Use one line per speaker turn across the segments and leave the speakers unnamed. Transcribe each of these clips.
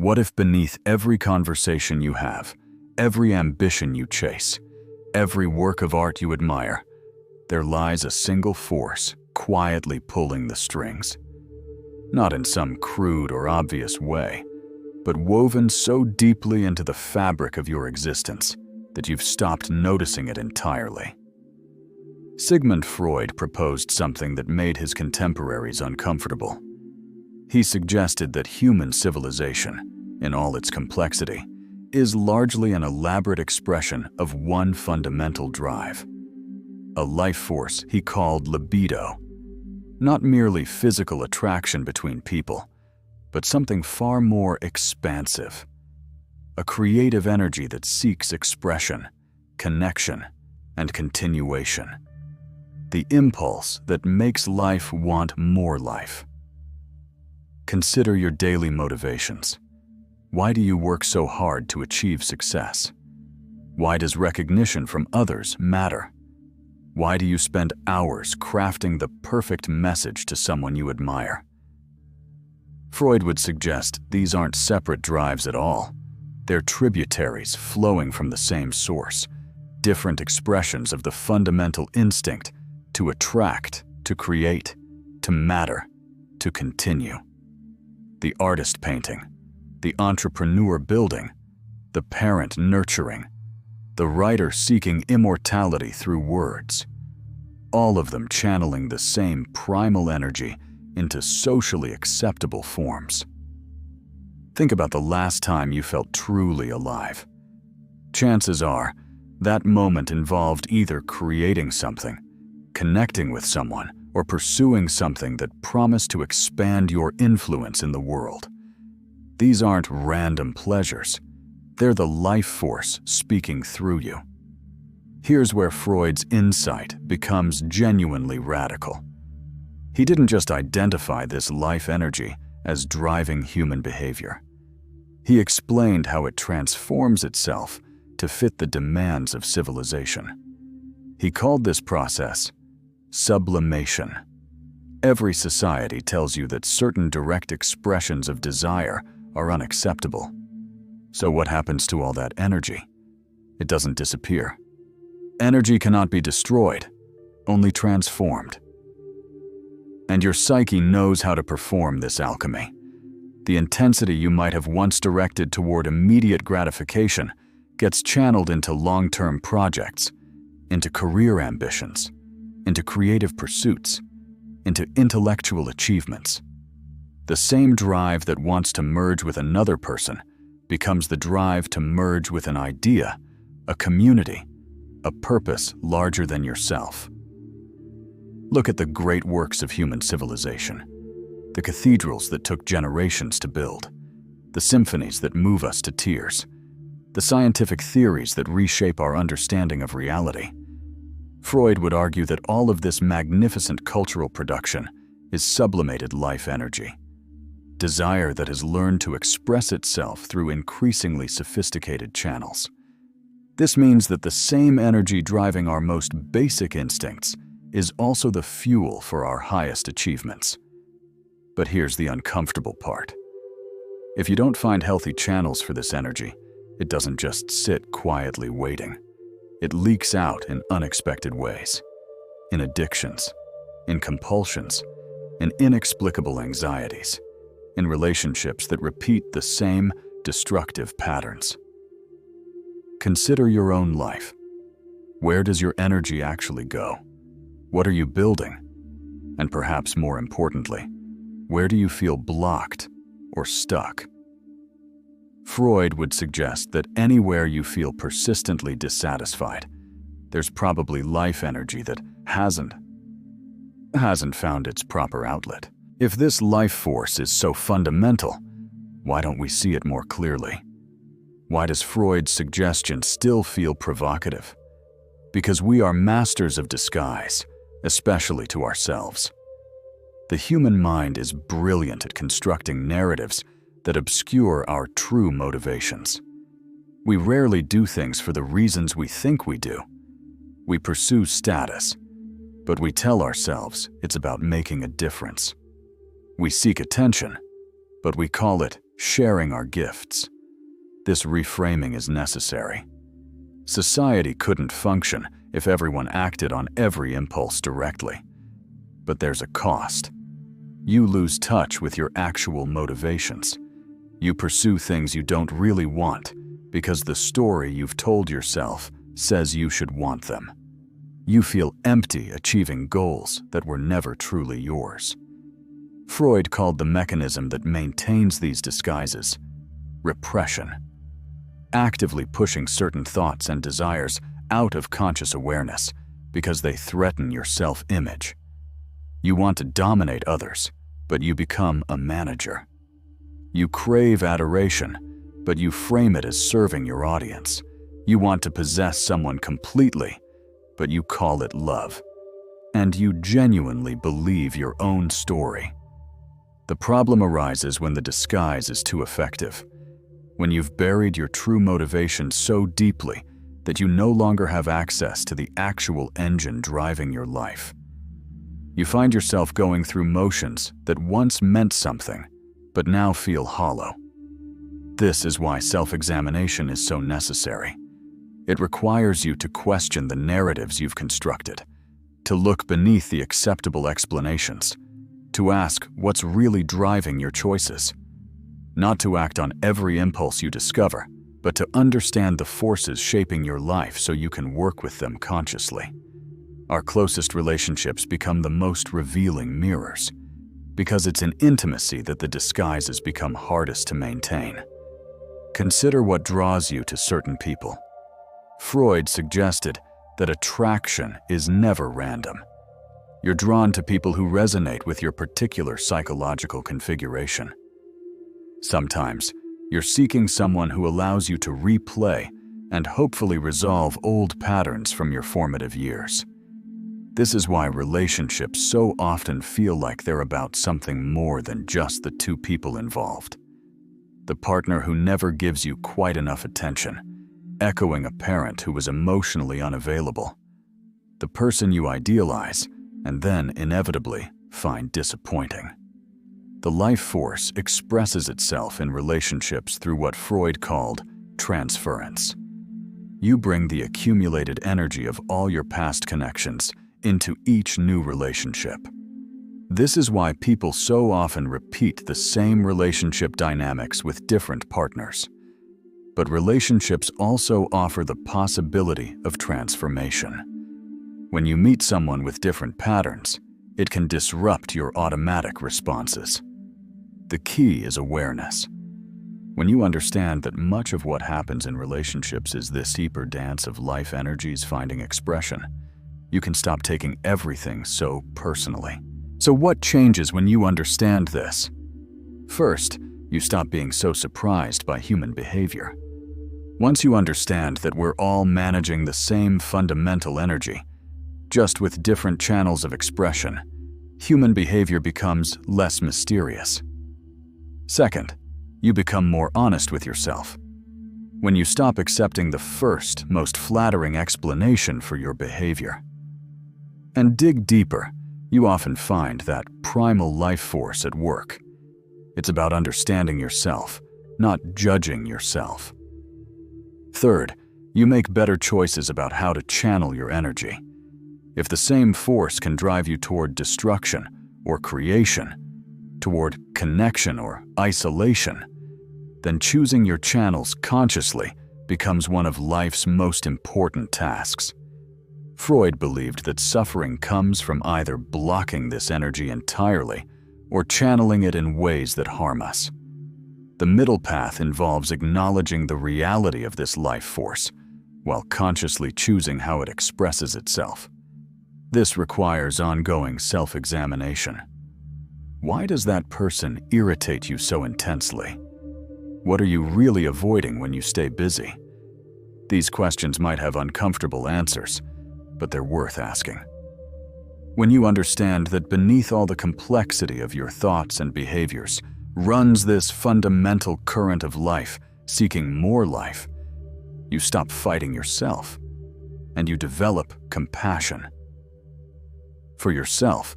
What if beneath every conversation you have, every ambition you chase, every work of art you admire, there lies a single force quietly pulling the strings? Not in some crude or obvious way, but woven so deeply into the fabric of your existence that you've stopped noticing it entirely. Sigmund Freud proposed something that made his contemporaries uncomfortable. He suggested that human civilization, in all its complexity, is largely an elaborate expression of one fundamental drive, a life force he called libido, not merely physical attraction between people, but something far more expansive, a creative energy that seeks expression, connection, and continuation, the impulse that makes life want more life. Consider your daily motivations. Why do you work so hard to achieve success? Why does recognition from others matter? Why do you spend hours crafting the perfect message to someone you admire? Freud would suggest these aren't separate drives at all. They're tributaries flowing from the same source, different expressions of the fundamental instinct to attract, to create, to matter, to continue. The artist painting, the entrepreneur building, the parent nurturing, the writer seeking immortality through words, all of them channeling the same primal energy into socially acceptable forms. Think about the last time you felt truly alive. Chances are, that moment involved either creating something, connecting with someone, or pursuing something that promised to expand your influence in the world. These aren't random pleasures. They're the life force speaking through you. Here's where Freud's insight becomes genuinely radical. He didn't just identify this life energy as driving human behavior. He explained how it transforms itself to fit the demands of civilization. He called this process sublimation. Every society tells you that certain direct expressions of desire are unacceptable. So what happens to all that energy? It doesn't disappear. Energy cannot be destroyed, only transformed. And your psyche knows how to perform this alchemy. The intensity you might have once directed toward immediate gratification gets channeled into long-term projects, into career ambitions, into creative pursuits, into intellectual achievements. The same drive that wants to merge with another person becomes the drive to merge with an idea, a community, a purpose larger than yourself. Look at the great works of human civilization, the cathedrals that took generations to build, the symphonies that move us to tears, the scientific theories that reshape our understanding of reality. Freud would argue that all of this magnificent cultural production is sublimated life energy, desire that has learned to express itself through increasingly sophisticated channels. This means that the same energy driving our most basic instincts is also the fuel for our highest achievements. But here's the uncomfortable part. If you don't find healthy channels for this energy, it doesn't just sit quietly waiting. It leaks out in unexpected ways, in addictions, in compulsions, in inexplicable anxieties, in relationships that repeat the same destructive patterns. Consider your own life. Where does your energy actually go? What are you building? And perhaps more importantly, where do you feel blocked or stuck? Freud would suggest that anywhere you feel persistently dissatisfied, there's probably life energy that hasn't found its proper outlet. If this life force is so fundamental, why don't we see it more clearly? Why does Freud's suggestion still feel provocative? Because we are masters of disguise, especially to ourselves. The human mind is brilliant at constructing narratives that obscure our true motivations. We rarely do things for the reasons we think we do. We pursue status, but we tell ourselves it's about making a difference. We seek attention, but we call it sharing our gifts. This reframing is necessary. Society couldn't function if everyone acted on every impulse directly. But there's a cost. You lose touch with your actual motivations. You pursue things you don't really want because the story you've told yourself says you should want them. You feel empty achieving goals that were never truly yours. Freud called the mechanism that maintains these disguises repression, actively pushing certain thoughts and desires out of conscious awareness because they threaten your self-image. You want to dominate others, but you become a manager. You crave adoration, but you frame it as serving your audience. You want to possess someone completely, but you call it love. And you genuinely believe your own story. The problem arises when the disguise is too effective, when you've buried your true motivation so deeply that you no longer have access to the actual engine driving your life. You find yourself going through motions that once meant something, but now feel hollow. This is why self-examination is so necessary. It requires you to question the narratives you've constructed, to look beneath the acceptable explanations, to ask what's really driving your choices. Not to act on every impulse you discover, but to understand the forces shaping your life so you can work with them consciously. Our closest relationships become the most revealing mirrors, because it's in intimacy that the disguises become hardest to maintain. Consider what draws you to certain people. Freud suggested that attraction is never random. You're drawn to people who resonate with your particular psychological configuration. Sometimes, you're seeking someone who allows you to replay and hopefully resolve old patterns from your formative years. This is why relationships so often feel like they're about something more than just the two people involved. The partner who never gives you quite enough attention, echoing a parent who was emotionally unavailable. The person you idealize and then inevitably find disappointing. The life force expresses itself in relationships through what Freud called transference. You bring the accumulated energy of all your past connections into each new relationship. This is why people so often repeat the same relationship dynamics with different partners. But relationships also offer the possibility of transformation. When you meet someone with different patterns, it can disrupt your automatic responses. The key is awareness. When you understand that much of what happens in relationships is this deeper dance of life energies finding expression, you can stop taking everything so personally. So what changes when you understand this? First, you stop being so surprised by human behavior. Once you understand that we're all managing the same fundamental energy, just with different channels of expression, human behavior becomes less mysterious. Second, you become more honest with yourself. When you stop accepting the first, most flattering explanation for your behavior, and dig deeper, you often find that primal life force at work. It's about understanding yourself, not judging yourself. Third, you make better choices about how to channel your energy. If the same force can drive you toward destruction or creation, toward connection or isolation, then choosing your channels consciously becomes one of life's most important tasks. Freud believed that suffering comes from either blocking this energy entirely or channeling it in ways that harm us. The middle path involves acknowledging the reality of this life force while consciously choosing how it expresses itself. This requires ongoing self-examination. Why does that person irritate you so intensely? What are you really avoiding when you stay busy? These questions might have uncomfortable answers, but they're worth asking. When you understand that beneath all the complexity of your thoughts and behaviors runs this fundamental current of life seeking more life, you stop fighting yourself, and you develop compassion. For yourself,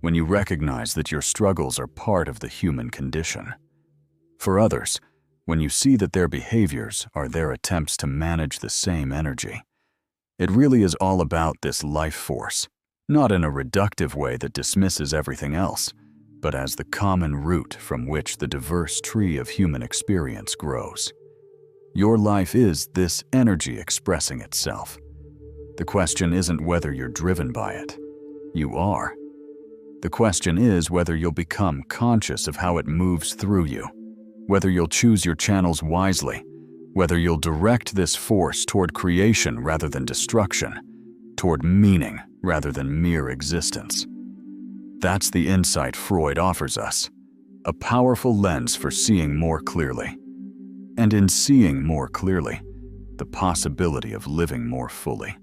when you recognize that your struggles are part of the human condition. For others, when you see that their behaviors are their attempts to manage the same energy, it really is all about this life force, not in a reductive way that dismisses everything else, but as the common root from which the diverse tree of human experience grows. Your life is this energy expressing itself. The question isn't whether you're driven by it. You are. The question is whether you'll become conscious of how it moves through you, whether you'll choose your channels wisely, whether you'll direct this force toward creation rather than destruction, toward meaning rather than mere existence. That's the insight Freud offers us, a powerful lens for seeing more clearly. And in seeing more clearly, the possibility of living more fully.